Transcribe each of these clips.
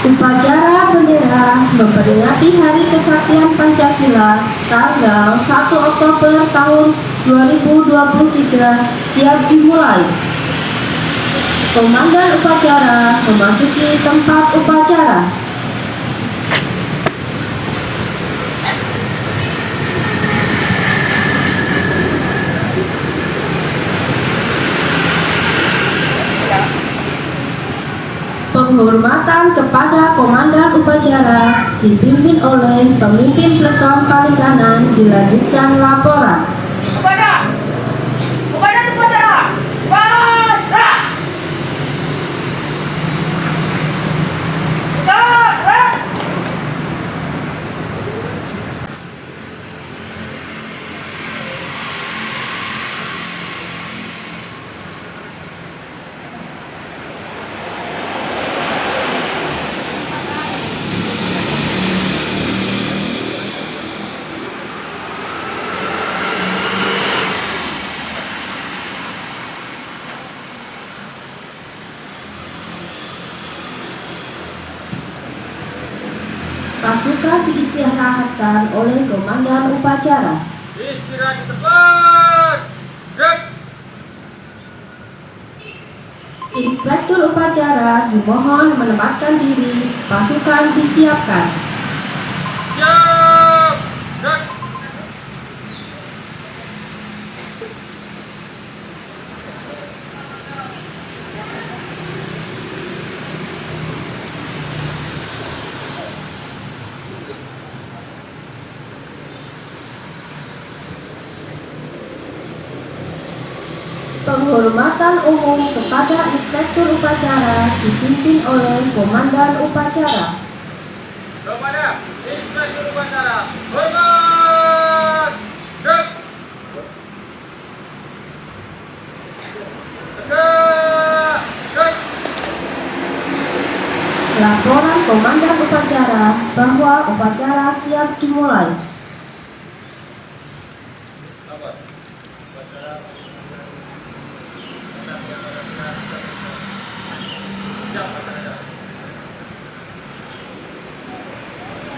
Upacara bendera memperingati Hari Kesaktian Pancasila tanggal 1 Oktober tahun 2023 siap dimulai. Komandan upacara memasuki tempat upacara. Penghormatan kepada komandan upacara dipimpin oleh pemimpin peleton paling kanan, dilanjutkan laporan. Komandan upacara, pada. Pasukan diistirahatkan oleh komandan upacara. Istirahat di tempat. Gerak. Inspektur upacara dimohon menempatkan diri. Pasukan disiapkan. Siap. Gerak. Penghormatan umum kepada inspektur upacara dipimpin oleh komandan upacara. Kepada inspektur upacara, hormat. Gerak. Tegak. Gerak. Laporan komandan upacara bahwa upacara siap dimulai.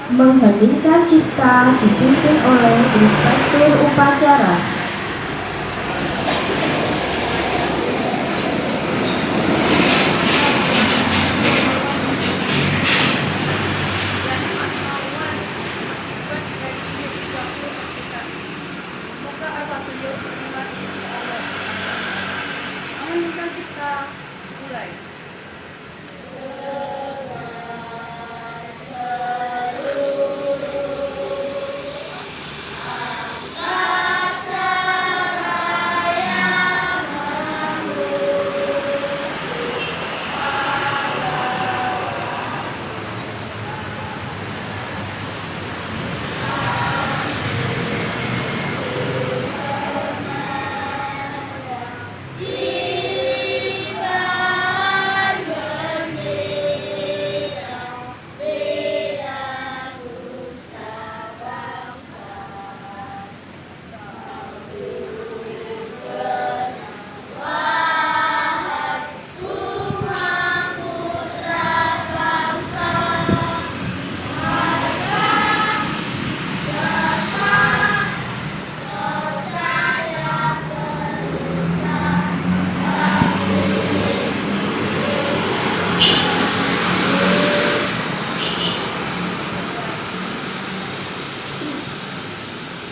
Mengheningkan cipta dipimpin oleh inspektur upacara. Mengheningkan cipta mulai.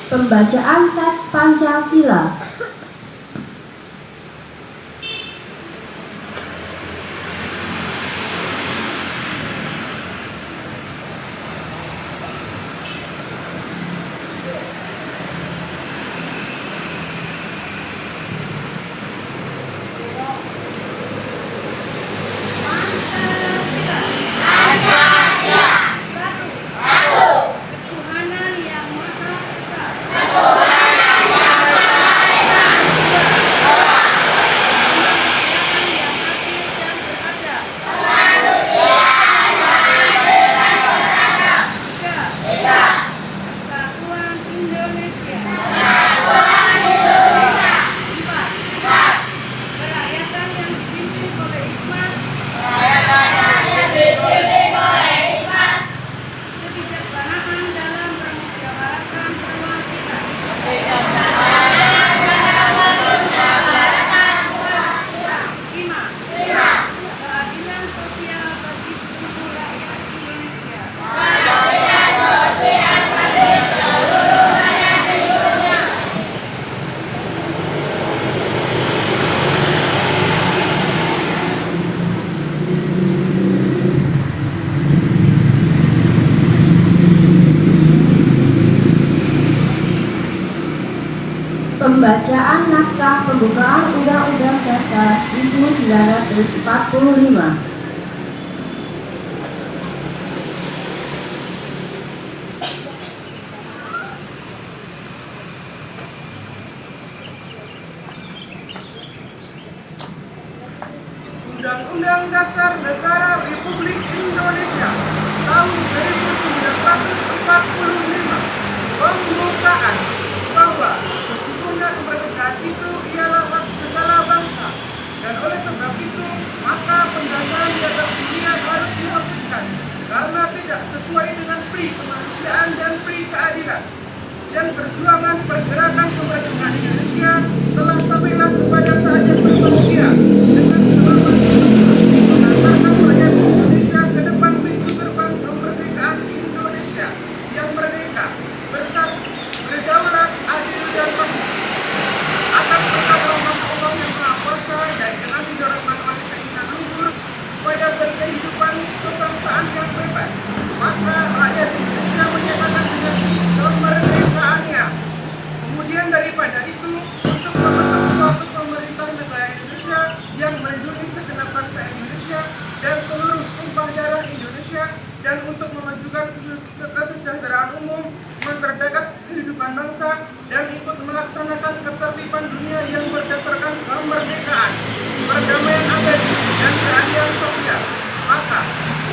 Pembacaan teks Pancasila. Ketuhanan yang Maha Esa. Pembukaan Undang-Undang Dasar 1945. Undang-Undang Dasar Negara Republik Indonesia tahun 1945 membukakan bahwa sesungguhnya kemerdekaan itu ialah hak segala bangsa, dan oleh sebab itu maka pendasar piagam dunia harus dihapuskan karena tidak sesuai dengan pri kemanusiaan dan pri keadilan. Dan perjuangan pergerakan kemerdekaan Indonesia telah sampailah kepada saat yang berbahagia dengan selamat mengantarkan rakyat Indonesia ke depan pintu gerbang kemerdekaan Indonesia yang merdeka, bersatu, berdaulat, adil dan makmur. Atas berkat rahmat Allah yang Maha Kuasa dan dengan dorongan oleh keinginan luhur supaya berkehidupan kebangsaan yang bebas, maka rakyat Indonesia menyatakan dengan kemerdekaannya. Kemudian daripada itu, untuk membentuk suatu pemerintah negara Indonesia yang melindungi segenap bangsa Indonesia dan seluruh tumpah darah Indonesia, dan untuk memajukan kesejahteraan umum, mencerdas kehidupan bangsa, dan ikut melaksanakan ketertiban dunia yang berdasarkan kemerdekaan, perdamaian abadi, dan keadilan sosial. Maka,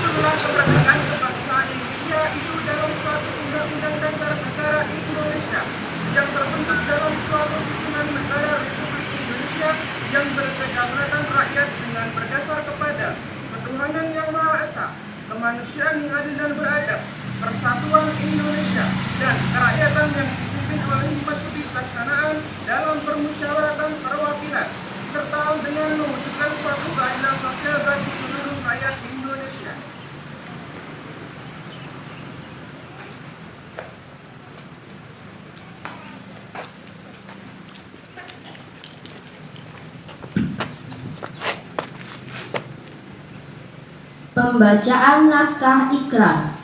setelah kemerdekaan kebangsaan Indonesia itu dalam suatu undang-undang dasar negara Indonesia yang terbentuk dalam suatu susunan negara Republik Indonesia yang berkedaulatan rakyat dengan berdasar kepada ketuhanan yang Maha Esa, kemanusiaan yang adil dan beradab, persatuan Indonesia, dan kerakyatan yang dipimpin oleh hikmat kebijaksanaan dalam permusyawaratan perwakilan, serta dengan mewujudkan suatu keadilan sosial bagi seluruh rakyat Indonesia. Pembacaan naskah ikrar.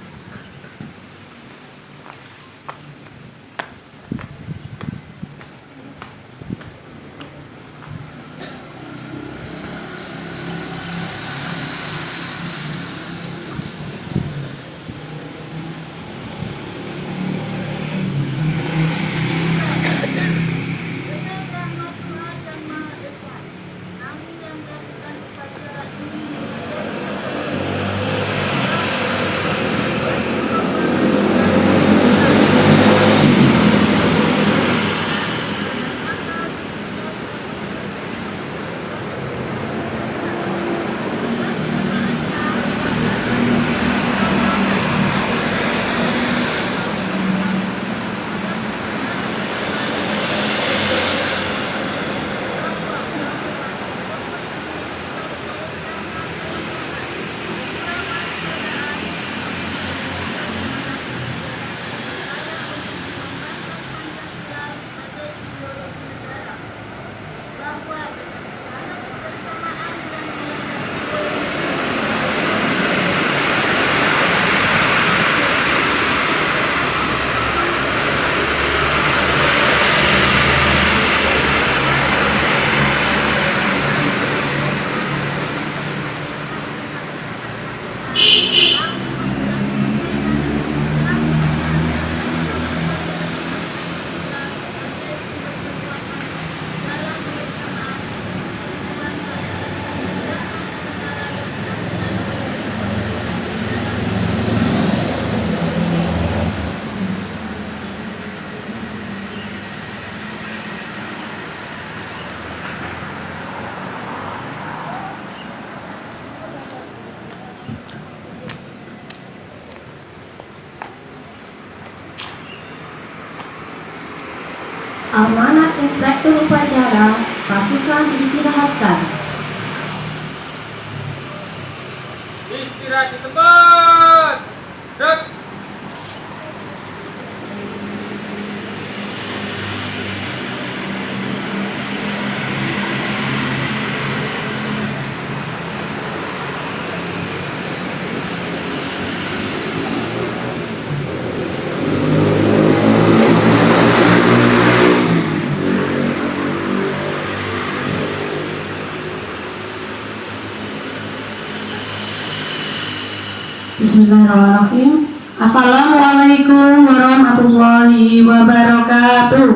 Amanat Inspektur Upacara, pasukan istirahatkan. Istirahat di tempat. Dek. Bismillahirrahmanirrahim. Assalamualaikum warahmatullahi wabarakatuh.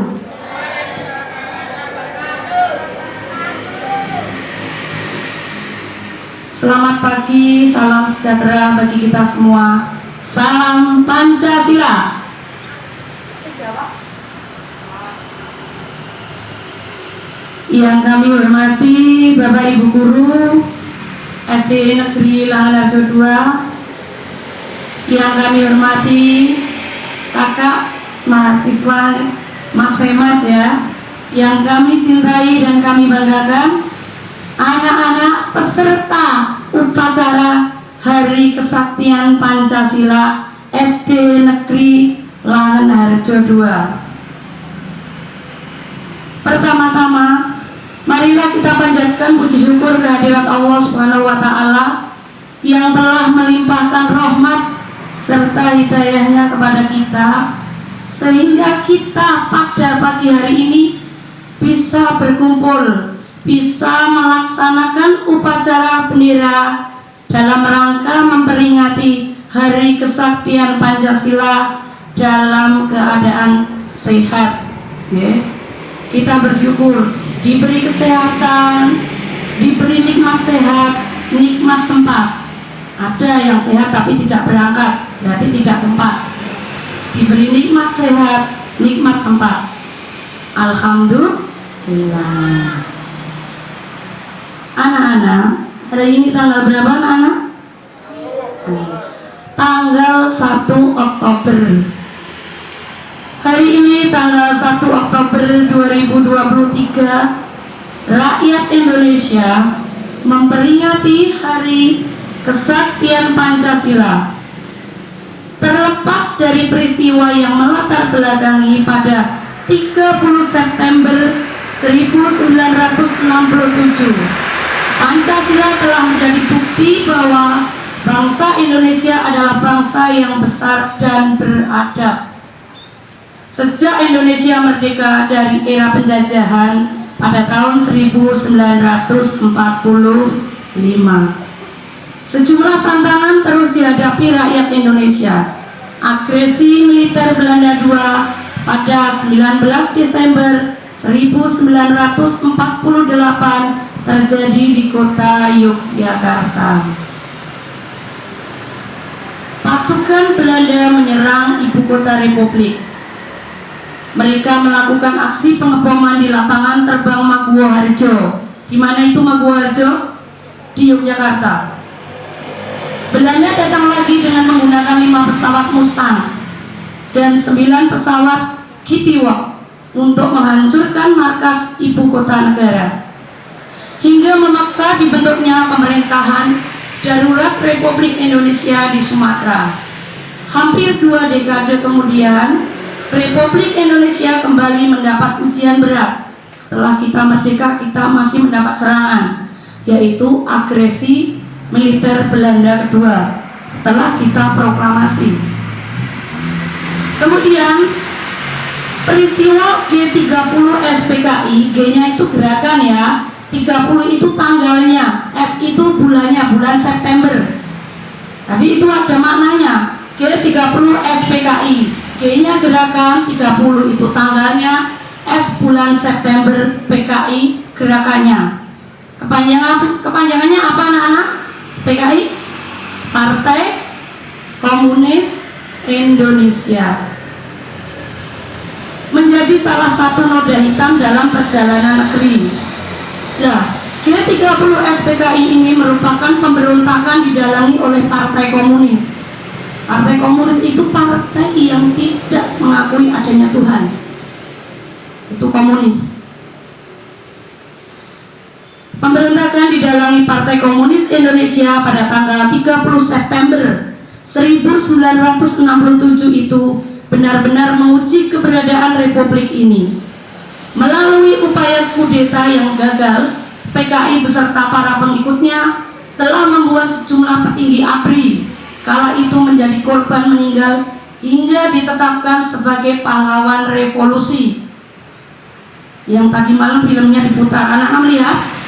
Selamat pagi, salam sejahtera bagi kita semua. Salam Pancasila. Yang kami hormati Bapak Ibu Guru SD Negeri Langenarjo 2, yang kami hormati kakak mahasiswa Mas Femas ya, yang kami cintai dan kami banggakan, anak-anak peserta upacara Hari Kesaktian Pancasila SD Negeri Langenarjo 2. Pertama-tama, marilah kita panjatkan puji syukur kehadirat Allah Subhanahu wa Ta'ala yang telah melimpahkan rahmat serta hidayahnya kepada kita, sehingga kita pada pagi hari ini bisa berkumpul, bisa melaksanakan upacara bendera dalam rangka memperingati Hari Kesaktian Pancasila dalam keadaan sehat. Kita bersyukur diberi kesehatan, diberi nikmat sehat, nikmat sempat. Ada yang sehat tapi tidak berangkat, berarti tidak sempat. Diberi nikmat sehat, nikmat sempat. Alhamdulillah. Anak-anak, hari ini tanggal berapa anak-anak? Tanggal 1 Oktober. Hari ini tanggal 1 Oktober 2023, rakyat Indonesia memperingati Hari Kesaktian Pancasila. Terlepas dari peristiwa yang melatar belakangi pada 30 September 1967, Pancasila telah menjadi bukti bahwa bangsa Indonesia adalah bangsa yang besar dan beradab. Sejak Indonesia merdeka dari era penjajahan pada tahun 1945, sejumlah tantangan terus dihadapi rakyat Indonesia. Agresi militer Belanda II pada 19 Desember 1948 terjadi di kota Yogyakarta. Pasukan Belanda menyerang ibu kota Republik. Mereka melakukan aksi pengeboman di lapangan terbang Maguwoharjo. Di mana itu Maguwoharjo? Di Yogyakarta. Belanda datang lagi dengan menggunakan 5 pesawat Mustang dan 9 pesawat Kitty Hawk untuk menghancurkan markas ibu kota negara, hingga memaksa dibentuknya pemerintahan darurat Republik Indonesia di Sumatera. Hampir 2 dekade kemudian, Republik Indonesia kembali mendapat ujian berat. Setelah kita merdeka, kita masih mendapat serangan, yaitu agresi militer Belanda kedua setelah kita proklamasi. Kemudian peristiwa G30 SPKI, G-nya itu gerakan ya, 30 itu tanggalnya, S itu bulannya, bulan September. Tadi itu ada maknanya, G30 SPKI, G-nya gerakan, 30 itu tanggalnya, S bulan September, PKI gerakannya. Kepanjangannya apa anak-anak? PKI, Partai Komunis Indonesia, menjadi salah satu noda hitam dalam perjalanan negeri. Nah, G30 SPKI ini merupakan pemberontakan didalangi oleh Partai Komunis. Partai Komunis itu partai yang tidak mengakui adanya Tuhan. Itu komunis. Pemberontakan didalangi Partai Komunis Indonesia pada tanggal 30 September 1967 itu benar-benar menguji keberadaan Republik ini. Melalui upaya kudeta yang gagal, PKI beserta para pengikutnya telah membuat sejumlah petinggi ABRI kala itu menjadi korban meninggal hingga ditetapkan sebagai pahlawan revolusi. Yang tadi malam filmnya diputar, anak-anak melihat,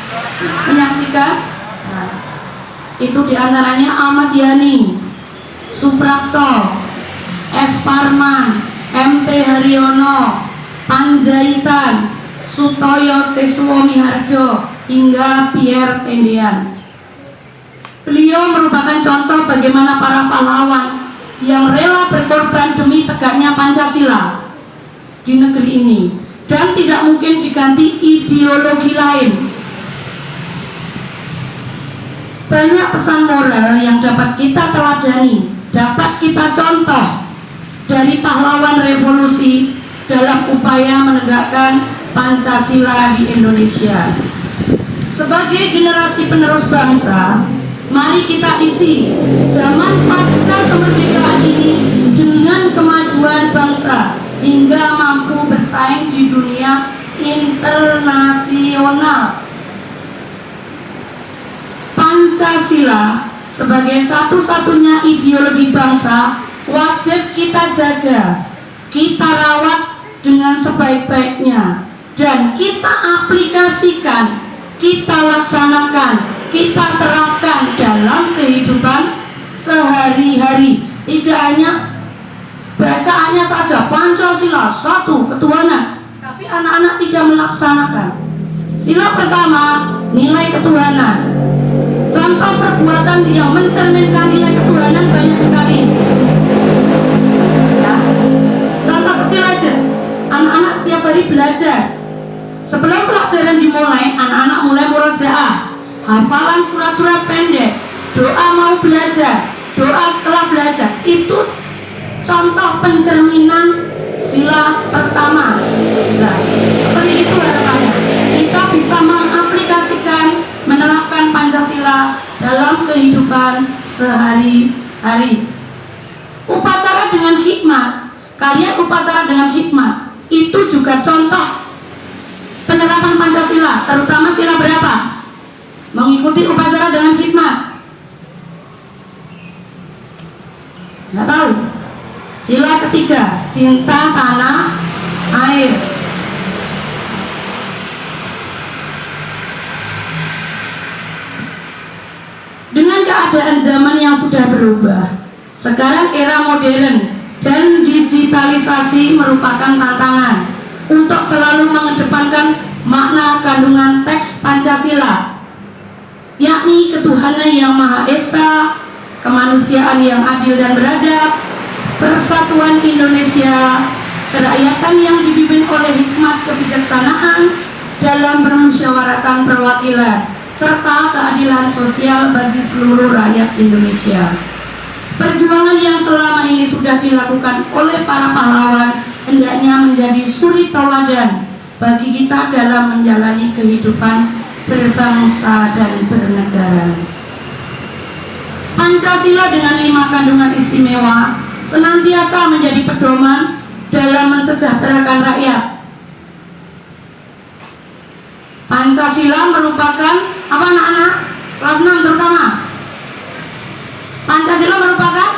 menyaksikan. Nah, itu diantaranya Ahmad Yani, Suprapto, S. Parman, M.T. Haryono, Panjaitan, Sutoyo Siswo Miharjo, hingga Pierre Tendean. Beliau merupakan contoh bagaimana para pahlawan yang rela berkorban demi tegaknya Pancasila di negeri ini, dan tidak mungkin diganti ideologi lain. Banyak pesan moral yang dapat kita teladani, dapat kita contoh dari pahlawan revolusi dalam upaya menegakkan Pancasila di Indonesia. Sebagai generasi penerus bangsa, mari kita isi zaman pasca kemerdekaan ini dengan kemajuan bangsa hingga mampu bersaing di dunia internasional. Pancasila sebagai satu-satunya ideologi bangsa wajib kita jaga, kita rawat dengan sebaik-baiknya, dan kita aplikasikan, kita laksanakan, kita terapkan dalam kehidupan sehari-hari. Tidak hanya bacaannya saja, Pancasila, satu, ketuhanan, tapi anak-anak tidak melaksanakan. Sila pertama, nilai ketuhanan. Contoh perbuatan yang mencerminkan nilai ketuhanan banyak sekali. Ya. Contoh kecil aja, anak-anak setiap hari belajar. Sebelum pelajaran dimulai, anak-anak mulai murojaah, hafalan surat-surat pendek, doa mau belajar, doa setelah belajar. Itu contoh pencerminan sila pertama. Nah, seperti itu harapannya. Kita bisa mengaplikasikan, menerapkan Pancasila dalam kehidupan sehari-hari. Upacara dengan hikmat, kalian upacara dengan hikmat, itu juga contoh penerapan Pancasila, terutama sila berapa? Mengikuti upacara dengan hikmat. Nggak tahu. Sila ketiga, cinta tanah air. Dengan keadaan zaman yang sudah berubah, sekarang era modern dan digitalisasi merupakan tantangan untuk selalu mengedepankan makna kandungan teks Pancasila, yakni ketuhanan yang Maha Esa, kemanusiaan yang adil dan beradab, persatuan Indonesia, kerakyatan yang dipimpin oleh hikmat kebijaksanaan dalam permusyawaratan perwakilan, serta keadilan sosial bagi seluruh rakyat Indonesia. Perjuangan yang selama ini sudah dilakukan oleh para pahlawan hendaknya menjadi suri tauladan bagi kita dalam menjalani kehidupan berbangsa dan bernegara. Pancasila dengan 5 kandungan istimewa senantiasa menjadi pedoman dalam mensejahterakan rakyat. Pancasila merupakan apa anak-anak? Kelas 6 terutama. Pancasila merupakan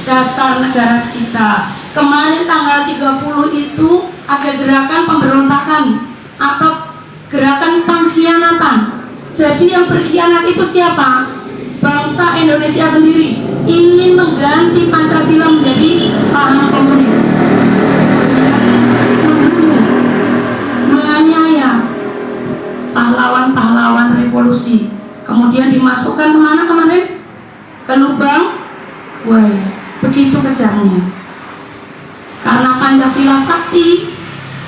dasar negara kita. Kemarin tanggal 30 itu ada gerakan pemberontakan atau gerakan pengkhianatan. Jadi yang berkhianat itu siapa? Bangsa Indonesia sendiri ingin mengganti Pancasila menjadi paham komunis, menganiaya pahlawan-pahlawan revolusi, kemudian dimasukkan kemana kemarin? Ke lubang buaya. Begitu kejamnya. Karena Pancasila sakti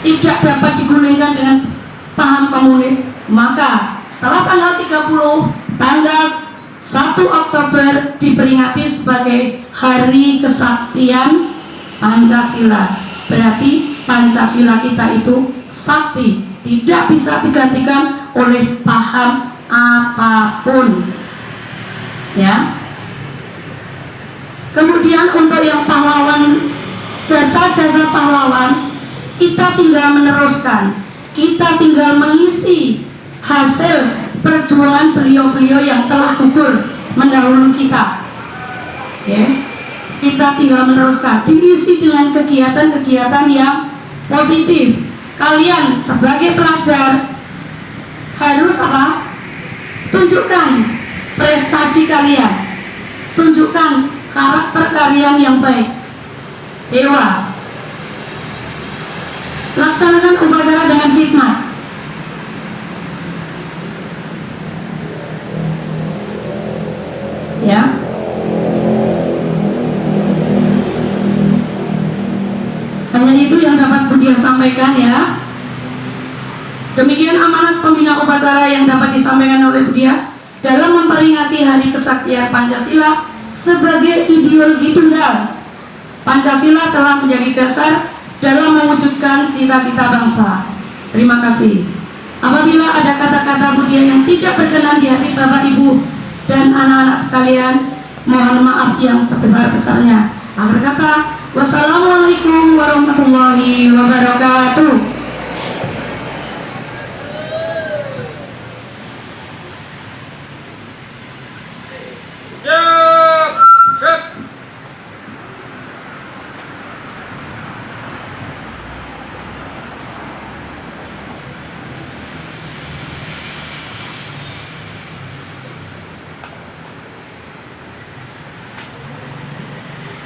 tidak dapat digulingkan dengan paham komunis, maka setelah tanggal 30, tanggal 1 Oktober diperingati sebagai Hari Kesaktian Pancasila. Berarti Pancasila kita itu sakti, tidak bisa digantikan oleh paham apapun. Ya. Kemudian untuk yang pahlawan, jasa-jasa pahlawan, kita tinggal meneruskan, kita tinggal mengisi hasil perjuangan beliau-beliau yang telah gugur mendahului kita. Ya. Kita tinggal meneruskan, diisi dengan kegiatan-kegiatan yang positif. Kalian sebagai pelajar harus apa? Tunjukkan prestasi kalian. kalian yang baik. Dewa, laksanakan upacara dengan hikmat. Ya. Hanya itu yang dapat Budia sampaikan ya. Demikian amanat pembina upacara yang dapat disampaikan oleh Budia dalam memperingati Hari Kesaktian Pancasila sebagai ideologi tunggal. Pancasila telah menjadi dasar dalam mewujudkan cita-cita bangsa. Terima kasih. Apabila ada kata-kata Budia yang tidak berkenan di hati Bapak Ibu dan anak-anak sekalian, mohon maaf yang sebesar-besarnya. Akhir kata, wassalamualaikum warahmatullahi wabarakatuh. Siap. Siap.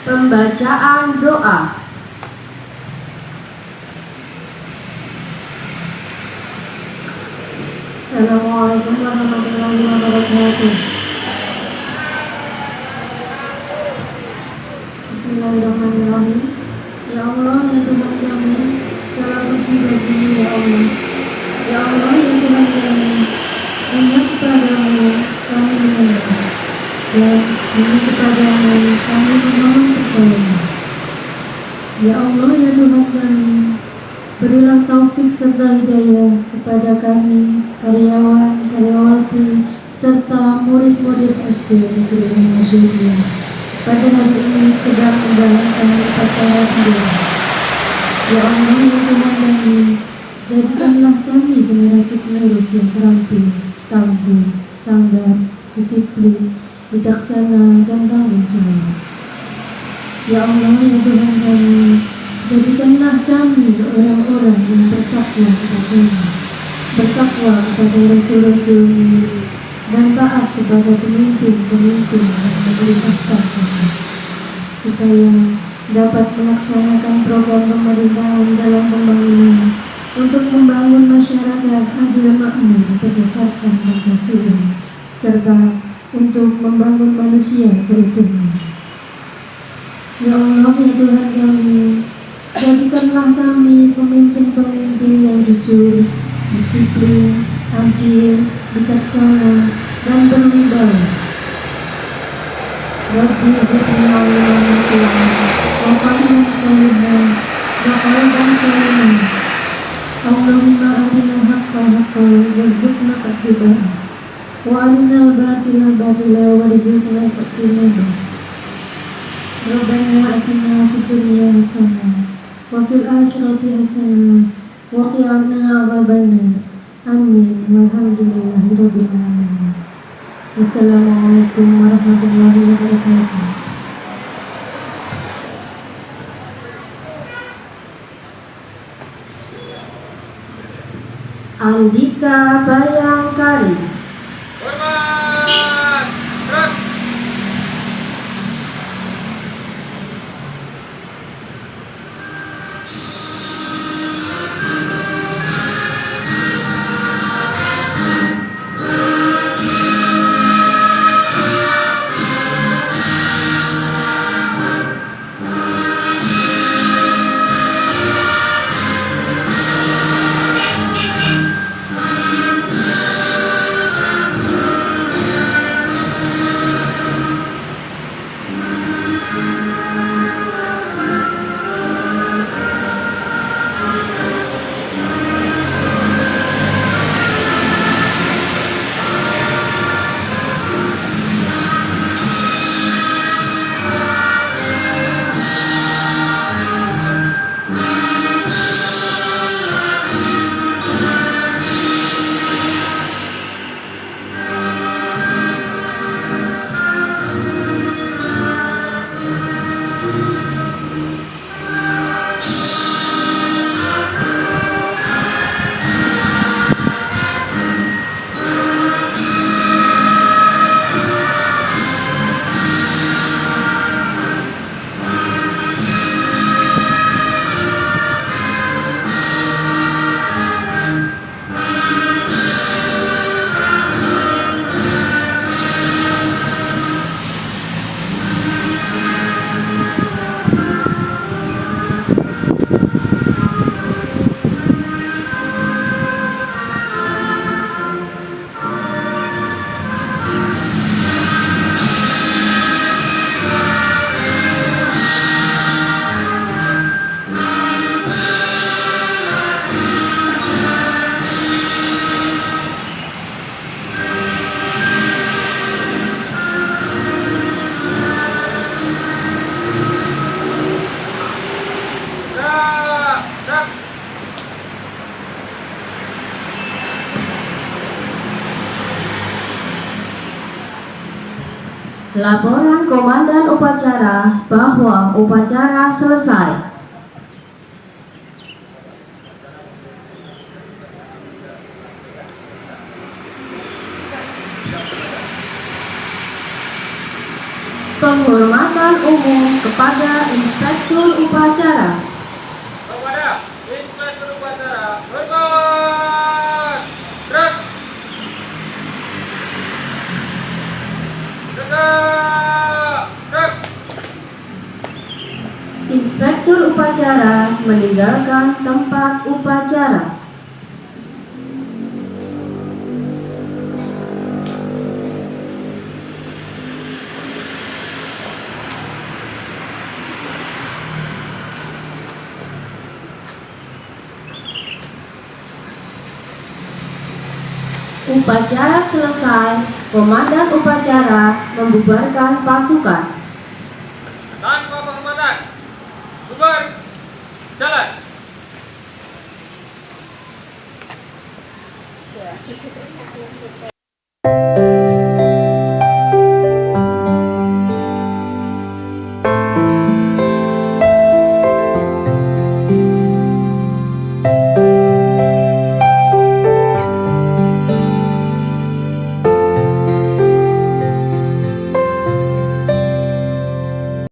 Pembacaan doa. Assalamualaikum warahmatullahi wabarakatuh. Bismillahirrahmanirrahim. Ya Allah, ya Tuhan kami, segala puji bagimu ya Allah. Ya Allah, ya Tuhan kami, hanya kepadamu kami menyembah, dan hanya kepadamu kami memohon pertolongan. Ya Allah, ya Tuhan kami, berilah taufik serta hidayah kepada kami, karyawan, karyawati, serta murid-murid SD Negeri Muhammadiyah. Pada hari ini sedang menjalankan upacara doa. Ya Allah, ya Tuhan kami, jadikanlah kami generasi penerus yang terampil, tangguh, tanggar, disiplin, bijaksana, dan tanggung jawab. Ya Allah, ya Tuhan kami, jadikanlah kami orang-orang yang bertakwa kepada-Mu, bertakwa kepada Rasul-Rasul-Mu, dan taat kepada pemimpin-pemimpin yang memerintahkan kami, supaya dapat melaksanakan program pemerintahan dalam pembangunan untuk membangun masyarakat adil makmur berdasarkan Pancasila, serta untuk membangun manusia seutuhnya. Ya Allah, ya Tuhan kami, jadikanlah kami pemimpin-pemimpin yang jujur, disiplin, adil, bijaksana, dan berwibawa. Rabbi zidni ilman Tuhan, wa fahman salihan, wa qalban saliman. Allahumma arina haqqa haqqa warzuqna ittiba'ah, wa arina batila batila warzuqna ijtinabah. Rabbana atina fid dunya hasanah wa fil akhirati hasanah wa qina adzabannar. Amin. Walhamdulillahirabbil alamin. Wassalamualaikum warahmatullahi wabarakatuh. Andika Bayangkari. Hormat. Gerak. Laporan Komandan Upacara bahwa upacara selesai. Penghormatan umum kepada Inspektur Upacara. Kepada Inspektur Upacara, hormat. Gerak. Tegak. Gerak. Inspektur Upacara meninggalkan tempat upacara. Upacara selesai, Komandan Upacara membubarkan pasukan. Tanpa penghormatan. Bubar. Jalan.